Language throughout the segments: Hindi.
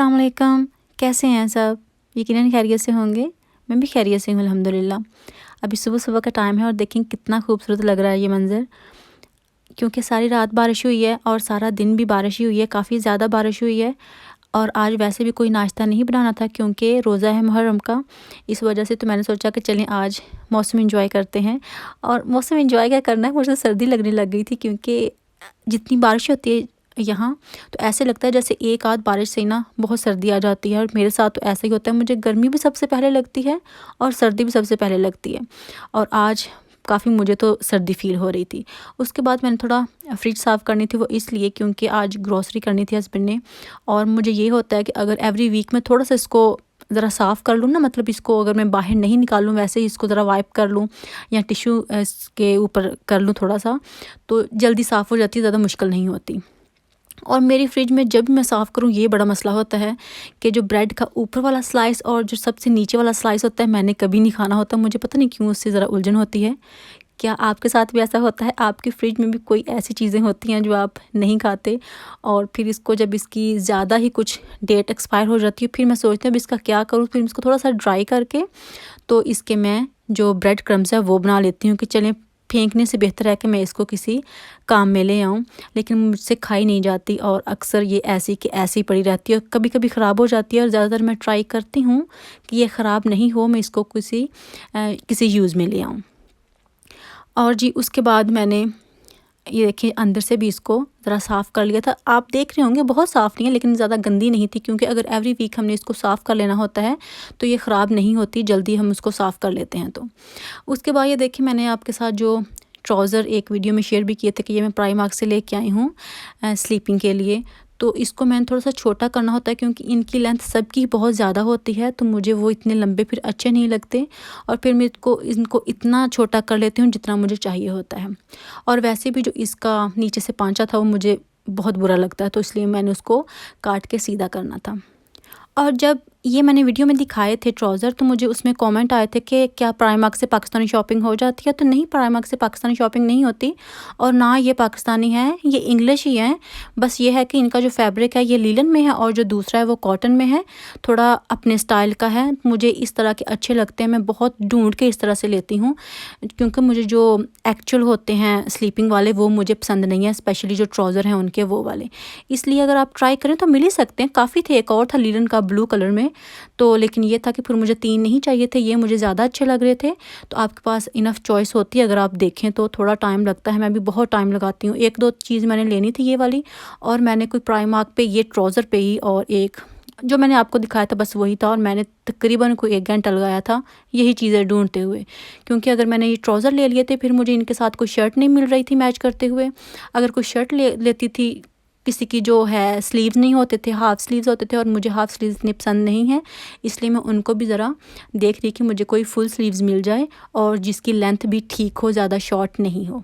अस्सलाम वालेकुम। कैसे हैं सब? यकीनन खैरियत से होंगे। मैं भी खैरियत से हूँ अल्हम्दुलिल्लाह। अभी सुबह-सुबह का टाइम है और देखें कितना खूबसूरत लग रहा है ये मंज़र। क्योंकि सारी रात बारिश हुई है और सारा दिन भी बारिश ही हुई है, काफ़ी ज़्यादा बारिश हुई है। और आज वैसे भी कोई नाश्ता नहीं बनाना था क्योंकि रोज़ा है मुहर्रम का। इस वजह से तो मैंने सोचा कि चलें आज मौसम एंजॉय करते हैं। और मौसम एंजॉय क्या करना है, मुझे सर्दी लगने लग गई थी क्योंकि जितनी बारिश होती है यहाँ, तो ऐसे लगता है जैसे एक आध बारिश से ही ना बहुत सर्दी आ जाती है। और मेरे साथ तो ऐसा ही होता है, मुझे गर्मी भी सबसे पहले लगती है और सर्दी भी सबसे पहले लगती है। और आज काफ़ी मुझे तो सर्दी फ़ील हो रही थी। उसके बाद मैंने थोड़ा फ्रिज साफ़ करनी थी, वो इसलिए क्योंकि आज ग्रॉसरी करनी थी हस्बैंड ने। और मुझे ये होता है कि अगर एवरी वीक में थोड़ा सा इसको ज़रा साफ़ कर लूँ ना, मतलब इसको अगर मैं बाहर नहीं निकालूँ, वैसे ही इसको ज़रा वाइप कर लूँ या टिश्यू इसके ऊपर कर लूँ थोड़ा सा, तो जल्दी साफ़ हो जाती है, ज़्यादा मुश्किल नहीं होती। और मेरी फ्रिज में जब भी मैं साफ़ करूँ ये बड़ा मसला होता है कि जो ब्रेड का ऊपर वाला स्लाइस और जो सबसे नीचे वाला स्लाइस होता है, मैंने कभी नहीं खाना होता। मुझे पता नहीं क्यों उससे ज़रा उलझन होती है। क्या आपके साथ भी ऐसा होता है? आपकी फ्रिज में भी कोई ऐसी चीज़ें होती हैं जो आप नहीं खाते? और फिर इसको जब इसकी ज़्यादा ही कुछ डेट एक्सपायर हो जाती है, फिर मैं सोचती हूँ अब इसका क्या करूँ? फिर इसको थोड़ा सा ड्राई करके तो इसके मैं जो ब्रेड क्रम्स है वो बना लेती हूँ कि चलें फेंकने से बेहतर है कि मैं इसको किसी काम में ले आऊँ। लेकिन मुझसे खाई नहीं जाती और अक्सर ये ऐसी की ऐसी पड़ी रहती है और कभी कभी ख़राब हो जाती है। और ज़्यादातर मैं ट्राई करती हूँ कि ये ख़राब नहीं हो, मैं इसको किसी यूज़ में ले आऊँ। और जी उसके बाद मैंने ये देखिए अंदर से भी इसको ज़रा साफ़ कर लिया था। आप देख रहे होंगे बहुत साफ़ नहीं है, लेकिन ज़्यादा गंदी नहीं थी क्योंकि अगर एवरी वीक हमने इसको साफ़ कर लेना होता है तो ये ख़राब नहीं होती, जल्दी हम उसको साफ़ कर लेते हैं। तो उसके बाद ये देखिए मैंने आपके साथ जो ट्राउज़र एक वीडियो में शेयर भी किए थे कि ये मैं प्राइमार्क से लेके आई हूँ स्लीपिंग के लिए। तो इसको मैंने थोड़ा सा छोटा करना होता है क्योंकि इनकी लेंथ सबकी बहुत ज़्यादा होती है, तो मुझे वो इतने लंबे फिर अच्छे नहीं लगते। और फिर मैं इनको इतना छोटा कर लेती हूँ जितना मुझे चाहिए होता है। और वैसे भी जो इसका नीचे से पांचा था वो मुझे बहुत बुरा लगता है, तो इसलिए मैंने उसको काट के सीधा करना था। और जब ये मैंने वीडियो में दिखाए थे ट्राउज़र, तो मुझे उसमें कमेंट आए थे कि क्या प्राइमार्क से पाकिस्तानी शॉपिंग हो जाती है? तो नहीं, प्राइमार्क से पाकिस्तानी शॉपिंग नहीं होती और ना ये पाकिस्तानी है, ये इंग्लिश ही हैं। बस ये है कि इनका जो फैब्रिक है ये लीलन में है और जो दूसरा है वो कॉटन में है, थोड़ा अपने स्टाइल का है। मुझे इस तरह के अच्छे लगते हैं, मैं बहुत ढूंढ के इस तरह से लेती हूँ क्योंकि मुझे जो एक्चुअल होते हैं स्लीपिंग वाले वो मुझे पसंद नहीं है, स्पेशली जो ट्राउज़र हैं उनके वो वाले। इसलिए अगर आप ट्राई करें तो मिल ही सकते हैं। काफ़ी थे, एक और था लीलन का ब्लू कलर में, तो लेकिन ये था कि फिर मुझे 3 नहीं चाहिए थे, ये मुझे ज़्यादा अच्छे लग रहे थे। तो आपके पास इनफ चॉइस होती है, अगर आप देखें तो थोड़ा टाइम लगता है, मैं भी बहुत टाइम लगाती हूँ। 1-2 चीज़ मैंने लेनी थी ये वाली, और मैंने कोई प्राइमार्क पे ये ट्राउज़र पे ही और एक जो मैंने आपको दिखाया था बस वही था। और मैंने तकरीबन कोई 1 घंटा लगाया था यही चीज़ें ढूंढते हुए, क्योंकि अगर मैंने ये ट्राउज़र ले लिए थे फिर मुझे इनके साथ कोई शर्ट नहीं मिल रही थी मैच करते हुए। अगर कोई शर्ट लेती थी, किसी की जो है स्लीव्स नहीं होते थे, हाफ़ स्लीव्स होते थे, और मुझे हाफ़ स्लीव्स इतने पसंद नहीं हैं, इसलिए मैं उनको भी ज़रा देख रही कि मुझे कोई फुल स्लीव्स मिल जाए और जिसकी लेंथ भी ठीक हो, ज़्यादा शॉर्ट नहीं हो।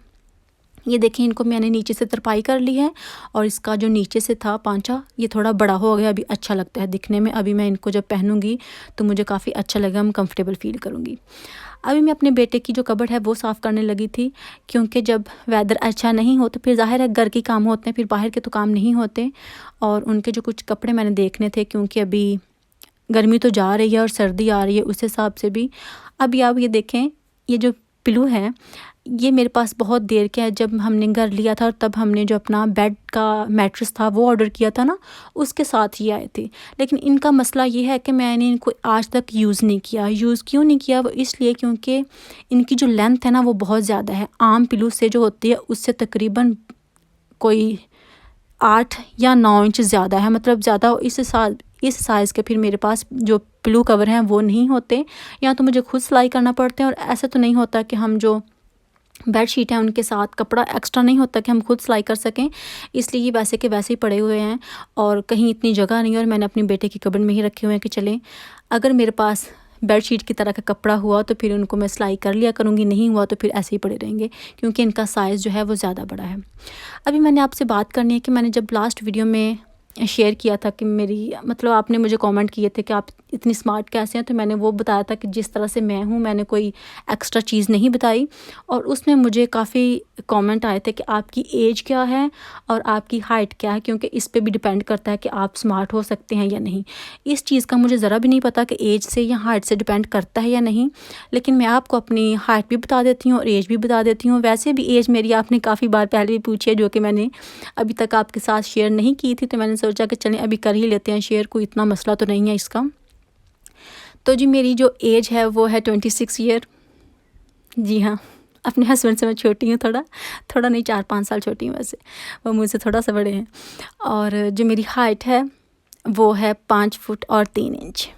ये देखिए इनको मैंने नीचे से तरपाई कर ली है और इसका जो नीचे से था पांचा ये थोड़ा बड़ा हो गया, अभी अच्छा लगता है दिखने में। अभी मैं इनको जब पहनूंगी तो मुझे काफ़ी अच्छा लगेगा, मैं कंफर्टेबल फ़ील करूँगी। अभी मैं अपने बेटे की जो कबर्ड है वो साफ़ करने लगी थी क्योंकि जब वेदर अच्छा नहीं हो तो फिर ज़ाहिर है घर के काम होते हैं, फिर बाहर के तो काम नहीं होते। और उनके जो कुछ कपड़े मैंने देखने थे क्योंकि अभी गर्मी तो जा रही है और सर्दी आ रही है, उस हिसाब से भी। अभी आप ये देखें, ये जो पिलो है ये मेरे पास बहुत देर के है। जब हमने घर लिया था और तब हमने जो अपना बेड का मैट्रेस था वो ऑर्डर किया था ना, उसके साथ ही आए थे। लेकिन इनका मसला ये है कि मैंने इनको आज तक यूज़ नहीं किया। यूज़ क्यों नहीं किया? वो इसलिए क्योंकि इनकी जो लेंथ है ना वो बहुत ज़्यादा है, आम पिलो से जो होती है उससे तकरीबन कोई 8 या 9 इंच ज़्यादा है, मतलब ज़्यादा इस साइज़ के फिर मेरे पास जो पिलो कवर हैं वो नहीं होते, या तो मुझे खुद सिलाई करना पड़ते हैं। और ऐसा तो नहीं होता कि हम जो बेड शीट है उनके साथ कपड़ा एक्स्ट्रा नहीं होता कि हम खुद सिलाई कर सकें, इसलिए ये वैसे के वैसे ही पड़े हुए हैं और कहीं इतनी जगह नहीं है। और मैंने अपने बेटे की कबर्ड में ही रखे हुए हैं कि चलें अगर मेरे पास बेड शीट की तरह का कपड़ा हुआ तो फिर उनको मैं सिलाई कर लिया करूँगी, नहीं हुआ तो फिर ऐसे ही पड़े रहेंगे क्योंकि इनका साइज़ जो है वो ज़्यादा बड़ा है। अभी मैंने आपसे बात करनी है कि मैंने जब लास्ट वीडियो में शेयर किया था कि मेरी मतलब आपने मुझे कमेंट किए थे कि आप इतनी स्मार्ट कैसे हैं, तो मैंने वो बताया था कि जिस तरह से मैं हूँ, मैंने कोई एक्स्ट्रा चीज़ नहीं बताई। और उसमें मुझे काफ़ी कमेंट आए थे कि आपकी एज क्या है और आपकी हाइट क्या है, क्योंकि इस पे भी डिपेंड करता है कि आप स्मार्ट हो सकते हैं या नहीं। इस चीज़ का मुझे ज़रा भी नहीं पता कि एज से या हाइट से डिपेंड करता है या नहीं, लेकिन मैं आपको अपनी हाइट भी बता देती हूँ और एज भी बता देती हूँ। वैसे भी एज मेरी आपने काफ़ी बार पहले भी पूछी है, जो कि मैंने अभी तक आपके साथ शेयर नहीं की थी, तो मैंने सोचा कि चलें अभी कर ही लेते हैं शेयर, कोई इतना मसला तो नहीं है इसका। तो जी मेरी जो एज है वो है 26 ईयर। जी हाँ, अपने हस्बैंड से मैं छोटी हूँ, थोड़ा नहीं, 4-5 साल छोटी हूँ वैसे, वो मुझसे थोड़ा सा बड़े हैं। और जो मेरी हाइट है वो है 5 फुट और 3 इंच।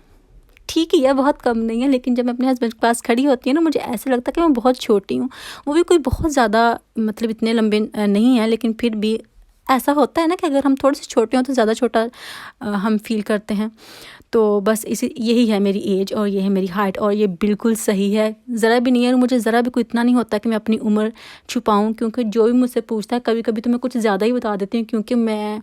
ठीक ही है, बहुत कम नहीं है, लेकिन जब मैं अपने हस्बैंड के पास खड़ी होती हूँ ना, मुझे ऐसा लगता है कि मैं बहुत छोटी हूँ। वो भी कोई बहुत ज़्यादा मतलब इतने लंबे नहीं हैं, लेकिन फिर भी ऐसा होता है ना कि अगर हम थोड़े से छोटे हों तो ज़्यादा छोटा हम फील करते हैं। तो बस यही है मेरी एज और ये है मेरी हाइट, और ये बिल्कुल सही है, ज़रा भी नहीं है। मुझे ज़रा भी कोई इतना नहीं होता कि मैं अपनी उम्र छुपाऊं, क्योंकि जो भी मुझसे पूछता है, कभी कभी तो मैं कुछ ज़्यादा ही बता देती हूँ, क्योंकि मैं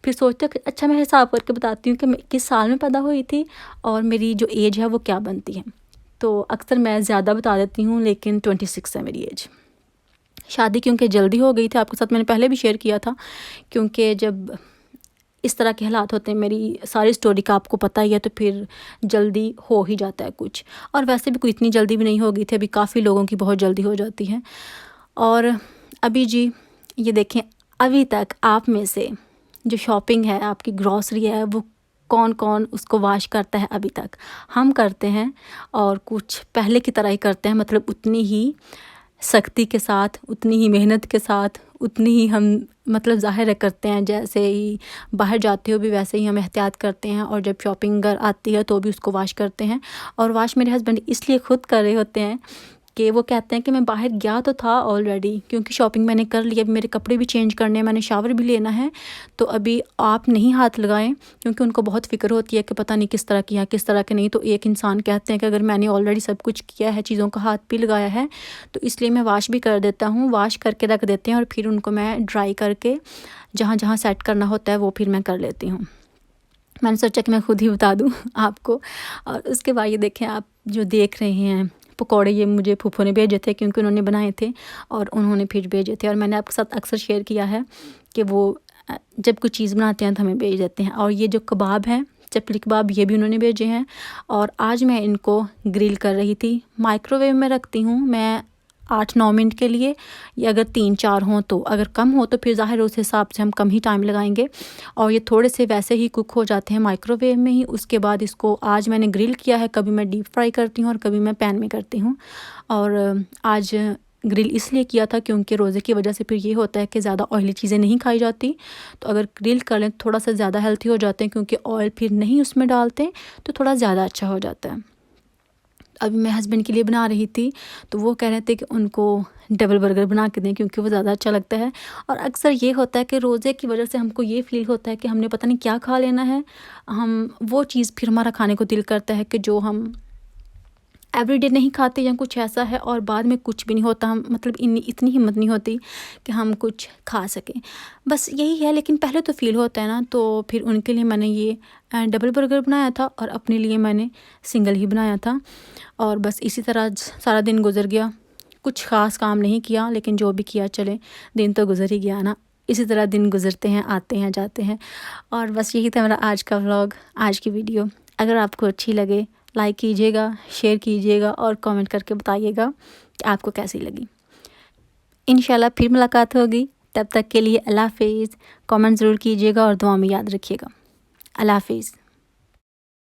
फिर सोचती हूँ कि अच्छा, मैं हिसाब करके बताती हूँ कि मैं किस साल में पैदा हुई थी और मेरी जो एज है वो क्या बनती है। तो अक्सर मैं ज़्यादा बता देती हूँ, लेकिन 26 है मेरी एज। शादी क्योंकि जल्दी हो गई थी, आपके साथ मैंने पहले भी शेयर किया था, क्योंकि जब इस तरह के हालात होते हैं, मेरी सारी स्टोरी का आपको पता ही है, तो फिर जल्दी हो ही जाता है कुछ। और वैसे भी कोई इतनी जल्दी भी नहीं हो गई थी, अभी काफ़ी लोगों की बहुत जल्दी हो जाती है। और अभी जी ये देखें, अभी तक आप में से जो शॉपिंग है, आपकी ग्रॉसरी है, वो कौन कौन उसको वॉश करता है? अभी तक हम करते हैं, और कुछ पहले की तरह ही करते हैं, मतलब उतनी ही सख्ती के साथ, उतनी ही मेहनत के साथ, उतनी ही हम मतलब ज़ाहिर करते हैं। जैसे ही बाहर जाते हो भी वैसे ही हम एहतियात करते हैं, और जब शॉपिंग घर आती है तो भी उसको वॉश करते हैं। और वॉश मेरे हस्बैंड इसलिए ख़ुद कर रहे होते हैं कि वो कहते हैं कि मैं बाहर गया तो था ऑलरेडी, क्योंकि शॉपिंग मैंने कर ली, अभी मेरे कपड़े भी चेंज करने हैं, मैंने शावर भी लेना है, तो अभी आप नहीं हाथ लगाएं, क्योंकि उनको बहुत फ़िक्र होती है कि पता नहीं किस तरह की है, किस तरह के नहीं। तो एक इंसान कहते हैं कि अगर मैंने ऑलरेडी सब कुछ किया है, चीज़ों का हाथ भी लगाया है, तो इसलिए मैं वॉश भी कर देता हूँ। वॉश करके रख देते हैं, और फिर उनको मैं ड्राई करके जहाँ जहाँ सेट करना होता है वो फिर मैं कर लेती हूँ। मैंने सोचा कि मैं खुद ही बता दूँ आपको। और उसके बाद ये देखें, आप जो देख रहे हैं पकौड़े, ये मुझे फूफो ने भेजे थे, क्योंकि उन्होंने बनाए थे और उन्होंने फिर भेजे थे। और मैंने आपके साथ अक्सर शेयर किया है कि वो जब कुछ चीज़ बनाते हैं तो हमें भेज देते हैं। और ये जो कबाब हैं, चपली कबाब, ये भी उन्होंने भेजे हैं। और आज मैं इनको ग्रिल कर रही थी। माइक्रोवेव में रखती हूँ मैं 8-9 मिनट के लिए, या अगर 3-4 हों तो, अगर कम हो तो फिर ज़ाहिर उस हिसाब से हम कम ही टाइम लगाएंगे। और ये थोड़े से वैसे ही कुक हो जाते हैं माइक्रोवेव में ही। उसके बाद इसको आज मैंने ग्रिल किया है, कभी मैं डीप फ्राई करती हूँ और कभी मैं पैन में करती हूँ। और आज ग्रिल इसलिए किया था क्योंकि रोज़े की वजह से फिर ये होता है कि ज़्यादा ऑयली चीज़ें नहीं खाई जाती, तो अगर ग्रिल कर लें थोड़ा सा ज़्यादा हेल्थी हो जाते हैं, क्योंकि ऑयल फिर नहीं उसमें डालते, तो थोड़ा ज़्यादा अच्छा हो जाता है। अभी मैं हस्बैंड के लिए बना रही थी, तो वो कह रहे थे कि उनको डबल बर्गर बना के दें, क्योंकि वो ज़्यादा अच्छा लगता है। और अक्सर ये होता है कि रोज़े की वजह से हमको ये फ़ील होता है कि हमने पता नहीं क्या खा लेना है, हम वो चीज़ फिर हमारा खाने को दिल करता है कि जो हम एवरीडे नहीं खाते, या कुछ ऐसा है, और बाद में कुछ भी नहीं होता, हम मतलब इतनी हिम्मत नहीं होती कि हम कुछ खा सकें। बस यही है, लेकिन पहले तो फ़ील होता है ना, तो फिर उनके लिए मैंने ये डबल बर्गर बनाया था, और अपने लिए मैंने सिंगल ही बनाया था। और बस इसी तरह सारा दिन गुजर गया। कुछ ख़ास काम नहीं किया, लेकिन जो भी किया चले, दिन तो गुजर ही गया ना। इसी तरह दिन गुजरते हैं, आते हैं, जाते हैं। और बस यही था मेरा आज का व्लॉग, आज की वीडियो। अगर आपको अच्छी लगे, लाइक कीजिएगा, शेयर कीजिएगा, और कमेंट करके बताइएगा कि आपको कैसी लगी। इंशाल्लाह फिर मुलाकात होगी, तब तक के लिए अल्लाह हाफिज़। कमेंट ज़रूर कीजिएगा और दुआ में याद रखिएगा। अल्लाह हाफिज़।